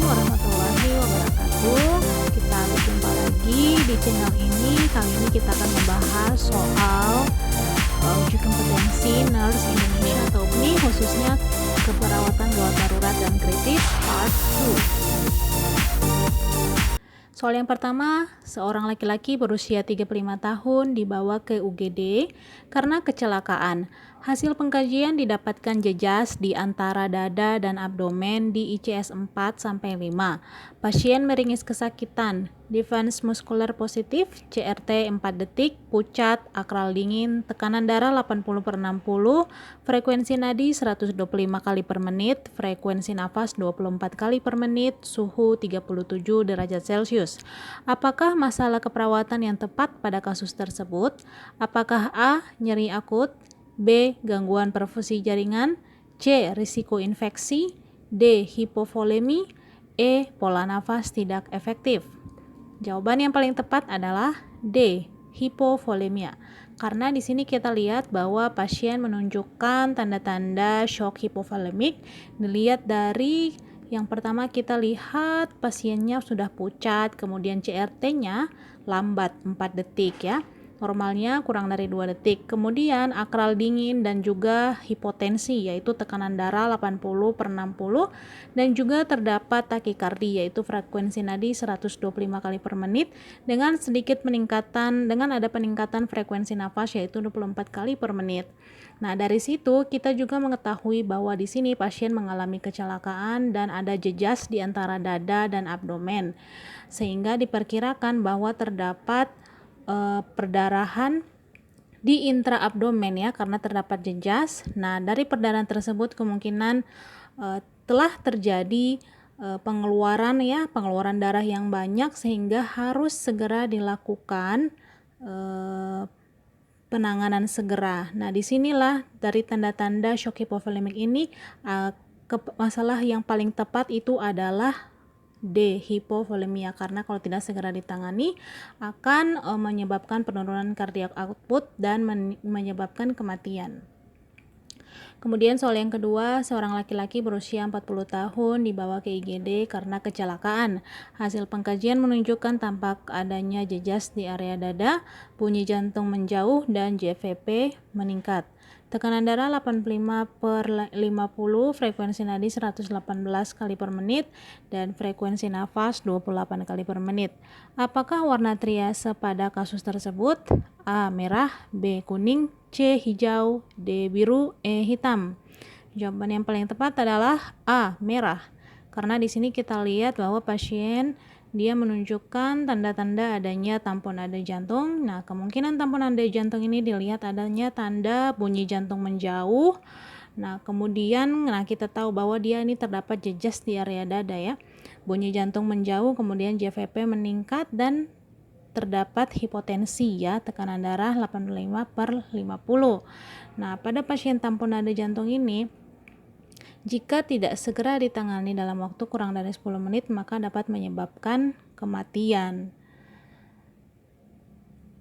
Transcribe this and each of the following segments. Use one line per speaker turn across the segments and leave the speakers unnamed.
warahmatullahi wabarakatuh. Kita berjumpa lagi di channel ini. Kali ini kita akan membahas soal uji kompetensi Nurse Indonesia atau UNI, khususnya keperawatan gawat darurat dan kritis Part 2. Soal yang pertama, seorang laki-laki berusia 35 tahun dibawa ke UGD karena kecelakaan. Hasil pengkajian didapatkan jejas di antara dada dan abdomen di ICS 4-5. Pasien meringis kesakitan, defense muskular positif, CRT 4 detik, pucat, akral dingin, tekanan darah 80/60, frekuensi nadi 125 kali per menit, frekuensi nafas 24 kali per menit, suhu 37 derajat Celcius. Apakah masalah keperawatan yang tepat pada kasus tersebut? Apakah A. nyeri akut, B. gangguan perfusi jaringan, C. risiko infeksi, D. hipovolemi, E. pola nafas tidak efektif? Jawaban yang paling tepat adalah D. hipovolemia. Karena di sini kita lihat bahwa pasien menunjukkan tanda-tanda shock hipovolemik. Dilihat dari yang pertama, kita lihat pasiennya sudah pucat, kemudian CRT-nya lambat 4 detik ya. Normalnya kurang dari 2 detik. Kemudian akral dingin dan juga hipotensi, yaitu tekanan darah 80/60, dan juga terdapat takikardi, yaitu frekuensi nadi 125 kali per menit dengan ada peningkatan frekuensi nafas, yaitu 24 kali per menit. Nah, dari situ kita juga mengetahui bahwa di sini pasien mengalami kecelakaan dan ada jejas di antara dada dan abdomen, sehingga diperkirakan bahwa terdapat perdarahan di intraabdomen ya, karena terdapat jejas. Nah, dari perdarahan tersebut kemungkinan telah terjadi pengeluaran darah yang banyak, sehingga harus segera dilakukan penanganan segera. Nah, disinilah dari tanda-tanda shock hipovolemik ini, masalah yang paling tepat itu adalah D. hipovolemia, karena kalau tidak segera ditangani akan menyebabkan penurunan kardiak output dan menyebabkan kematian. Kemudian soal yang kedua, seorang laki-laki berusia 40 tahun dibawa ke IGD karena kecelakaan. Hasil pengkajian menunjukkan tampak adanya jejas di area dada, bunyi jantung menjauh, dan JVP meningkat. Tekanan darah 85/50, frekuensi nadi 118 kali per menit, dan frekuensi nafas 28 kali per menit. Apakah warna triase pada kasus tersebut? A. merah, B. kuning, C. hijau, D. biru, E. hitam. Jawaban yang paling tepat adalah A. merah. Karena di sini kita lihat bahwa pasien dia menunjukkan tanda-tanda adanya tampon nada jantung. Nah, kemungkinan tampon nada jantung ini dilihat adanya tanda bunyi jantung menjauh. Nah, kemudian kita tahu bahwa dia ini terdapat jejas di area dada ya. Bunyi jantung menjauh, kemudian JVP meningkat, dan terdapat hipotensi ya, tekanan darah 85/50. Nah, pada pasien tampon nada jantung ini, jika tidak segera ditangani dalam waktu kurang dari 10 menit, maka dapat menyebabkan kematian.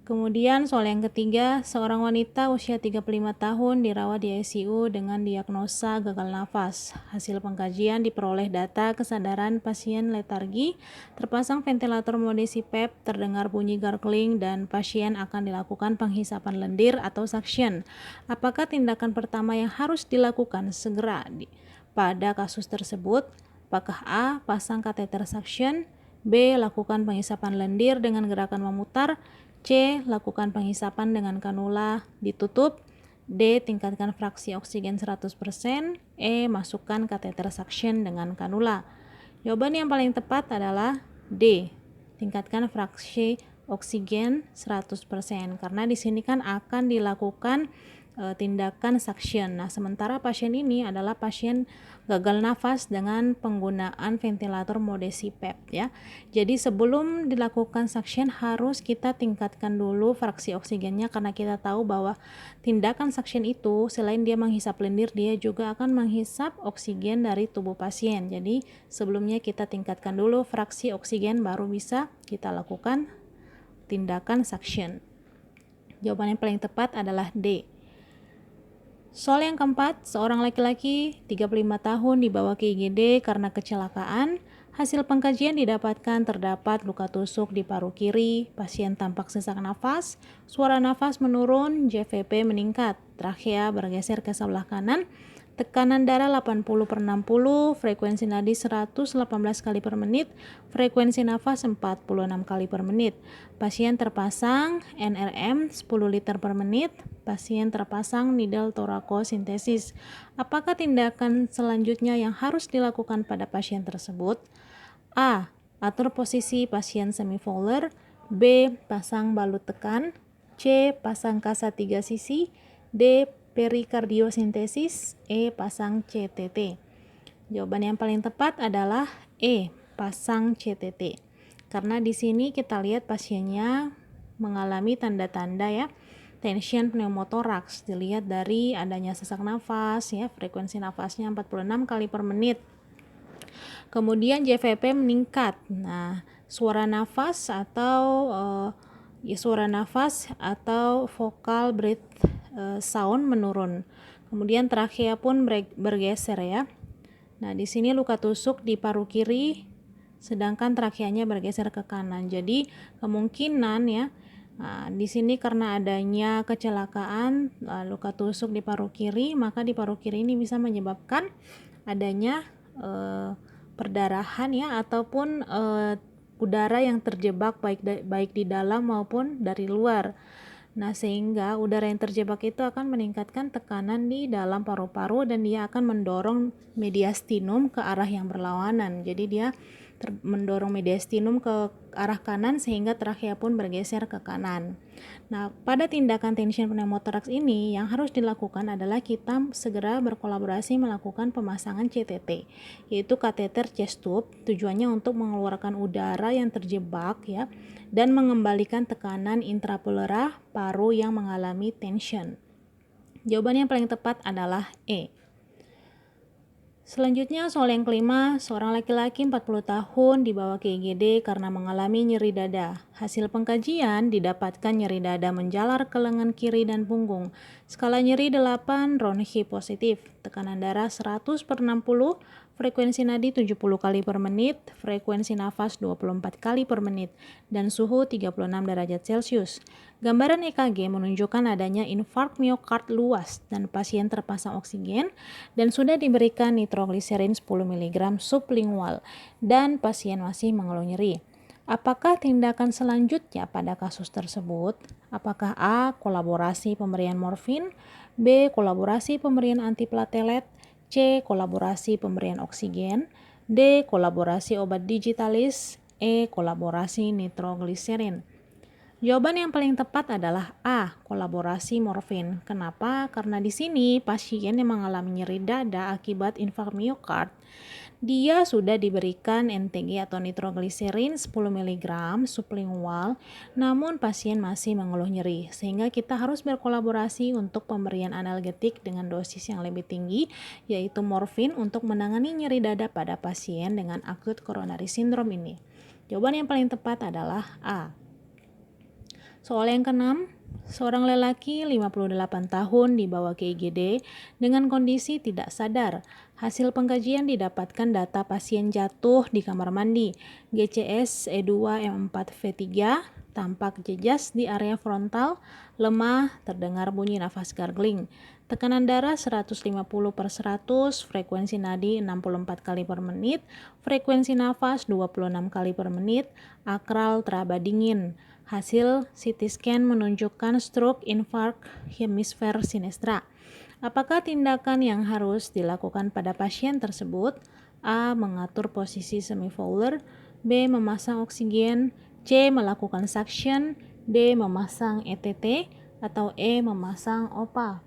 Kemudian soal yang ketiga, seorang wanita usia 35 tahun dirawat di ICU dengan diagnosa gagal nafas. Hasil pengkajian diperoleh data kesadaran pasien letargi, terpasang ventilator mode CPAP, terdengar bunyi gargling, dan pasien akan dilakukan penghisapan lendir atau suction. Apakah tindakan pertama yang harus dilakukan segera pada kasus tersebut? Apakah A. pasang kateter suction, B. lakukan penghisapan lendir dengan gerakan memutar, C. lakukan penghisapan dengan kanula ditutup, D. tingkatkan fraksi oksigen 100%, E. masukkan kateter suction dengan kanula. Jawaban yang paling tepat adalah D. tingkatkan fraksi oksigen 100%, karena di sini kan akan dilakukan tindakan suction. Nah, sementara pasien ini adalah pasien gagal nafas dengan penggunaan ventilator mode CPAP ya. Jadi sebelum dilakukan suction harus kita tingkatkan dulu fraksi oksigennya, karena kita tahu bahwa tindakan suction itu selain dia menghisap lendir, dia juga akan menghisap oksigen dari tubuh pasien. Jadi sebelumnya kita tingkatkan dulu fraksi oksigen, baru bisa kita lakukan tindakan suction. Jawaban yang paling tepat adalah D. Soal yang keempat, seorang laki-laki 35 tahun dibawa ke IGD karena kecelakaan. Hasil pengkajian didapatkan terdapat luka tusuk di paru kiri, pasien tampak sesak nafas, suara nafas menurun, JVP meningkat, trakea bergeser ke sebelah kanan, tekanan darah 80/60, frekuensi nadi 118 kali per menit, frekuensi nafas 46 kali per menit. Pasien terpasang NRM 10 liter per menit, pasien terpasang needle torakosintesis. Apakah tindakan selanjutnya yang harus dilakukan pada pasien tersebut? A. Atur posisi pasien semivolar. B. Pasang balut tekan. C. Pasang kasa 3 sisi. D. Perikardiosintesis. E. Pasang CTT. Jawaban yang paling tepat adalah E. Pasang CTT. Karena di sini kita lihat pasiennya mengalami tanda-tanda ya tension pneumotoraks, dilihat dari adanya sesak nafas ya, frekuensi nafasnya 46 kali per menit. Kemudian JVP meningkat. Nah, suara nafas atau vocal breath sound menurun. Kemudian trakea pun bergeser ya. Nah, di sini luka tusuk di paru kiri, sedangkan trakeanya bergeser ke kanan. Jadi kemungkinan ya, di sini karena adanya kecelakaan luka tusuk di paru kiri, maka di paru kiri ini bisa menyebabkan adanya perdarahan ya, ataupun udara yang terjebak baik di dalam maupun dari luar. Nah, sehingga udara yang terjebak itu akan meningkatkan tekanan di dalam paru-paru dan dia akan mendorong mediastinum ke arah yang berlawanan. Jadi dia mendorong mediastinum ke arah kanan sehingga trakea pun bergeser ke kanan. Nah, pada tindakan tension pneumotoraks ini yang harus dilakukan adalah kita segera berkolaborasi melakukan pemasangan CTT, yaitu kateter chest tube, tujuannya untuk mengeluarkan udara yang terjebak ya dan mengembalikan tekanan intrapleura paru yang mengalami tension. Jawaban yang paling tepat adalah E. Selanjutnya soal yang kelima, seorang laki-laki 40 tahun dibawa ke IGD karena mengalami nyeri dada. Hasil pengkajian didapatkan nyeri dada menjalar ke lengan kiri dan punggung. Skala nyeri 8, Ronchi positif, tekanan darah 100/60, frekuensi nadi 70 kali per menit, frekuensi nafas 24 kali per menit, dan suhu 36 derajat Celcius. Gambaran EKG menunjukkan adanya infark miokard luas dan pasien terpasang oksigen dan sudah diberikan nitrogliserin 10 mg sublingual dan pasien masih mengeluh nyeri. Apakah tindakan selanjutnya pada kasus tersebut? Apakah A. Kolaborasi pemberian morfin, B. Kolaborasi pemberian antiplatelet, C. Kolaborasi pemberian oksigen, D. Kolaborasi obat digitalis, E. Kolaborasi nitrogliserin. Jawaban yang paling tepat adalah A. Kolaborasi morfin. Kenapa? Karena di sini pasien yang mengalami nyeri dada akibat infark miokard, dia sudah diberikan NTG atau nitrogliserin 10 mg sublingual, namun pasien masih mengeluh nyeri, sehingga kita harus berkolaborasi untuk pemberian analgetik dengan dosis yang lebih tinggi, yaitu morfin untuk menangani nyeri dada pada pasien dengan acute coronary syndrome ini. Jawaban yang paling tepat adalah A. Soal yang keenam, seorang lelaki 58 tahun dibawa ke IGD dengan kondisi tidak sadar. Hasil pengkajian didapatkan data pasien jatuh di kamar mandi, GCS E2M4V3, tampak jejas di area frontal, lemah, terdengar bunyi nafas gargling. Tekanan darah 150/100, frekuensi nadi 64 kali per menit, frekuensi nafas 26 kali per menit, akral teraba dingin. Hasil CT scan menunjukkan stroke infark hemisfer sinistra. Apakah tindakan yang harus dilakukan pada pasien tersebut? A. Mengatur posisi semivolar, B. Memasang oksigen, C. Melakukan suction, D. Memasang ETT, atau E. Memasang OPA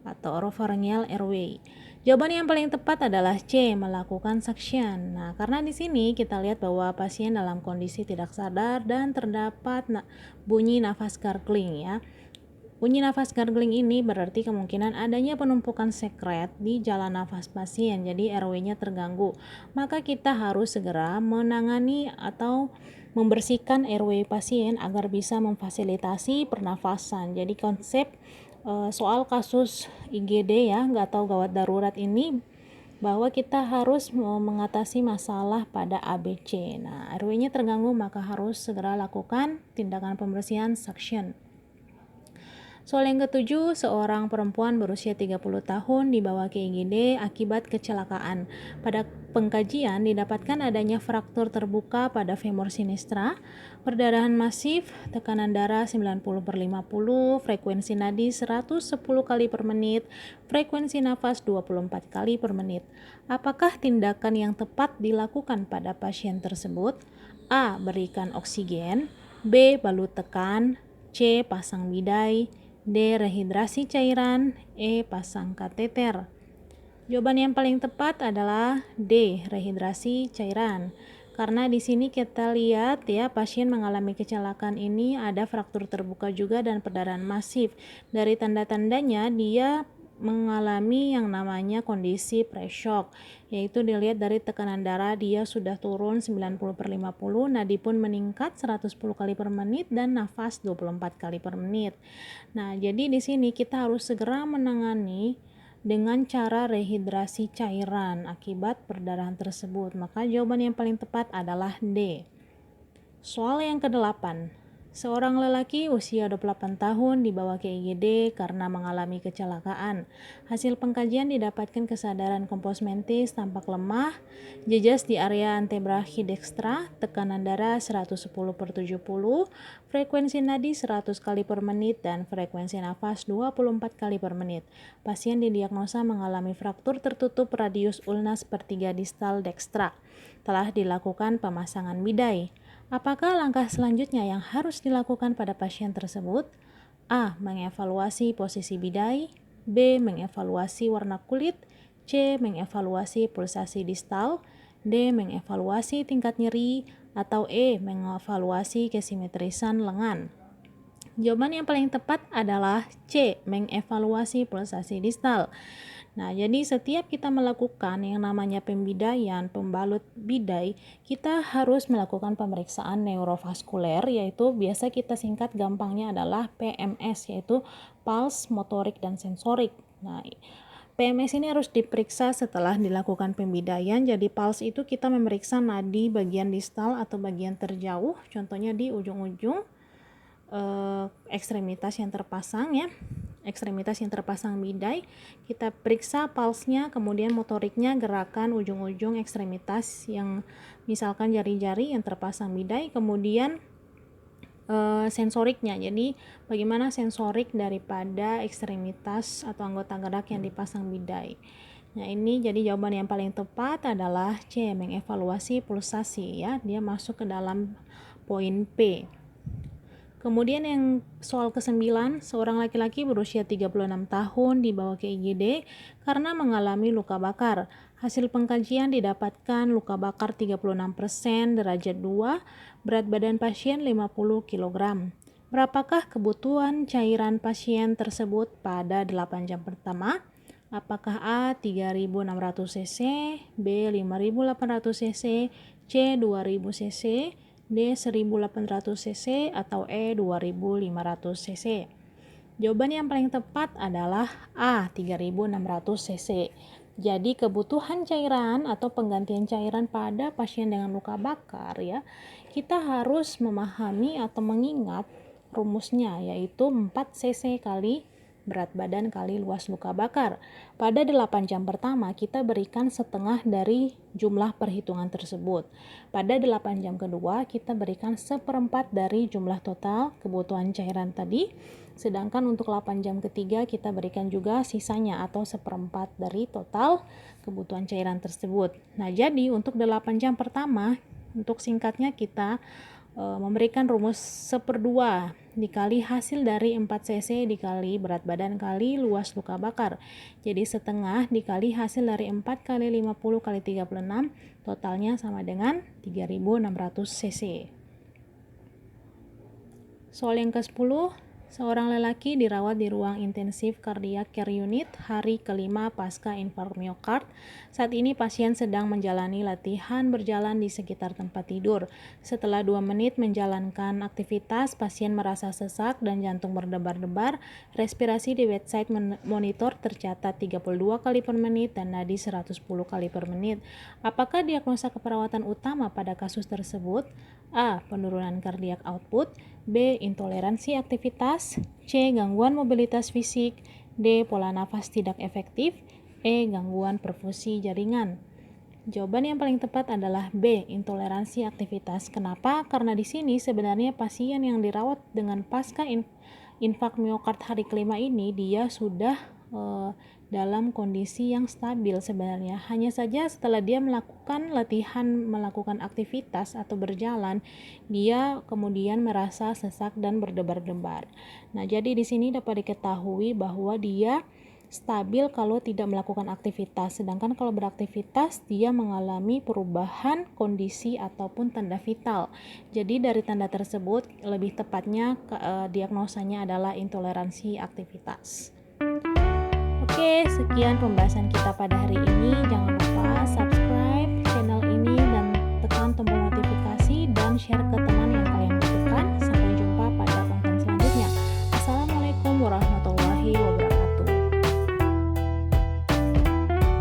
atau oropharyngeal airway. Jawaban yang paling tepat adalah C, melakukan suction. Nah, karena di sini kita lihat bahwa pasien dalam kondisi tidak sadar dan terdapat bunyi nafas gargling ya. Bunyi nafas gargling ini berarti kemungkinan adanya penumpukan sekret di jalan nafas pasien, jadi airway-nya terganggu. Maka kita harus segera menangani atau membersihkan airway pasien agar bisa memfasilitasi pernafasan. Jadi konsep soal kasus IGD ya, nggak tahu gawat darurat ini bahwa kita harus mengatasi masalah pada ABC. Nah, RW-nya terganggu maka harus segera lakukan tindakan pembersihan suction. Soal yang ketujuh, seorang perempuan berusia 30 tahun dibawa ke IGD akibat kecelakaan. Pada pengkajian didapatkan adanya fraktur terbuka pada femur sinistra, perdarahan masif, tekanan darah 90/50, frekuensi nadi 110 kali per menit, frekuensi nafas 24 kali per menit. Apakah tindakan yang tepat dilakukan pada pasien tersebut? A. Berikan oksigen, B. Balut tekan, C. Pasang bidai, D. Rehidrasi cairan, E. Pasang kateter. Jawaban yang paling tepat adalah D. Rehidrasi cairan. Karena di sini kita lihat ya, pasien mengalami kecelakaan ini ada fraktur terbuka juga dan perdarahan masif. Dari tanda-tandanya dia mengalami yang namanya kondisi pre-shock, yaitu dilihat dari tekanan darah dia sudah turun 90/50, nadi pun meningkat 110 kali per menit dan nafas 24 kali per menit. Nah, jadi di sini kita harus segera menangani dengan cara rehidrasi cairan akibat perdarahan tersebut. Maka jawaban yang paling tepat adalah D. Soal yang ke-8. Seorang lelaki usia 28 tahun dibawa ke IGD karena mengalami kecelakaan. Hasil pengkajian didapatkan kesadaran kompos mentis tampak lemah, jejas di area antebrachydextra, tekanan darah 110/70, frekuensi nadi 100 kali per menit, dan frekuensi nafas 24 kali per menit. Pasien didiagnosa mengalami fraktur tertutup radius ulna sepertiga distal dextra. Telah dilakukan pemasangan bidai. Apakah langkah selanjutnya yang harus dilakukan pada pasien tersebut? A. Mengevaluasi posisi bidai, B. Mengevaluasi warna kulit, C. Mengevaluasi pulsasi distal, D. Mengevaluasi tingkat nyeri, atau E. Mengevaluasi kesimetrisan lengan. Jawaban yang paling tepat adalah C. Mengevaluasi pulsasi distal. Nah, jadi setiap kita melakukan yang namanya pembidaian, pembalut bidai, kita harus melakukan pemeriksaan neurovaskuler, yaitu biasa kita singkat gampangnya adalah PMS, yaitu pulse, motorik, dan sensorik. Nah, PMS ini harus diperiksa setelah dilakukan pembidaian. Jadi pulse itu kita memeriksa nadi bagian distal atau bagian terjauh, contohnya di ujung-ujung ekstremitas yang terpasang ya. Ekstremitas yang terpasang bidai, kita periksa pulse-nya, kemudian motoriknya, gerakan ujung-ujung ekstremitas yang misalkan jari-jari yang terpasang bidai, kemudian sensoriknya, jadi bagaimana sensorik daripada ekstremitas atau anggota gerak yang dipasang bidai. Nah, ini jadi jawaban yang paling tepat adalah C, mengevaluasi pulsasi ya, dia masuk ke dalam poin P. Kemudian yang soal ke-9, seorang laki-laki berusia 36 tahun dibawa ke IGD karena mengalami luka bakar. Hasil pengkajian didapatkan luka bakar 36%, derajat 2, berat badan pasien 50 kg. Berapakah kebutuhan cairan pasien tersebut pada 8 jam pertama? Apakah A 3.600 cc, B 5.800 cc, C 2.000 cc, D 1.800 cc, atau E 2.500 cc. Jawaban yang paling tepat adalah A 3.600 cc. Jadi kebutuhan cairan atau penggantian cairan pada pasien dengan luka bakar ya, kita harus memahami atau mengingat rumusnya, yaitu 4 cc kali berat badan kali luas luka bakar. Pada 8 jam pertama kita berikan setengah dari jumlah perhitungan tersebut. Pada 8 jam kedua kita berikan 1/4 dari jumlah total kebutuhan cairan tadi. Sedangkan untuk 8 jam ketiga kita berikan juga sisanya atau 1/4 dari total kebutuhan cairan tersebut. Nah, jadi untuk 8 jam pertama, untuk singkatnya kita memberikan rumus 1/2 dikali hasil dari 4 cc dikali berat badan kali luas luka bakar. Jadi setengah dikali hasil dari 4 kali 50 kali 36, totalnya sama dengan 3.600 cc. Soal yang ke-10, Seorang lelaki dirawat di ruang intensif cardiac care unit hari kelima pasca infark miokard. Saat ini pasien sedang menjalani latihan berjalan di sekitar tempat tidur. Setelah 2 menit menjalankan aktivitas, pasien merasa sesak dan jantung berdebar-debar. Respirasi di bedside monitor tercatat 32 kali per menit dan nadi 110 kali per menit. Apakah diagnosa keperawatan utama pada kasus tersebut? A. Penurunan kardiak output. B. Intoleransi aktivitas. C. Gangguan mobilitas fisik. D. Pola nafas tidak efektif. E. Gangguan perfusi jaringan. Jawaban yang paling tepat adalah B. Intoleransi aktivitas. Kenapa? Karena di sini sebenarnya pasien yang dirawat dengan pasca infark miokard hari kelima ini dia sudah dalam kondisi yang stabil sebenarnya. Hanya saja setelah dia melakukan latihan, melakukan aktivitas atau berjalan, dia kemudian merasa sesak dan berdebar-debar. Nah, jadi di sini dapat diketahui bahwa dia stabil kalau tidak melakukan aktivitas, sedangkan kalau beraktivitas dia mengalami perubahan kondisi ataupun tanda vital. Jadi dari tanda tersebut lebih tepatnya diagnosanya adalah intoleransi aktivitas. Oke, sekian pembahasan kita pada hari ini. Jangan lupa subscribe channel ini dan tekan tombol notifikasi dan share ke